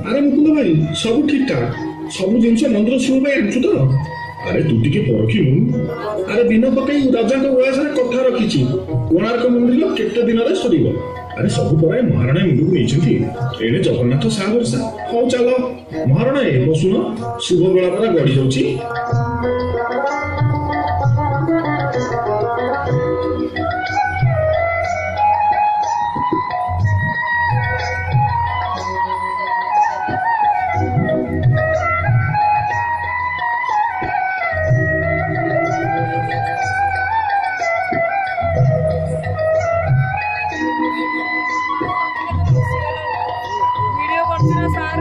ଆରେ ମୁକୁନ୍ଦ ଭାଇ ସବୁ ଠିକ ଠାକ ସବୁ ଜିନିଷ ମନ୍ଦିର ଶିବ ପାଇଁ ଆଣୁଛୁ ତ? ଆରେ ତୁ ଟିକେ ପରଖିବୁ। ଆରେ ଦିନ ପକେଇ ରାଜାଙ୍କ ବୟସରେ କଥା ରଖିଛି କୋଣାର୍କ ମନ୍ଦିର କେତେ ଦିନରେ ସରିବ। ଆରେ ସବୁ ପରେ ମହାରଣା ମୁଣ୍ଡକୁ ନେଇଛନ୍ତି ଏଣେ ଜଗନ୍ନାଥ ସାହା ଭରସା। ହଉ ଚାଲ ମହାରଣା ଏ ବସୁନ ଶୁଭ ବେଳା ପରା ଗଡି ଯାଉଛି। वीडियो करते ना सार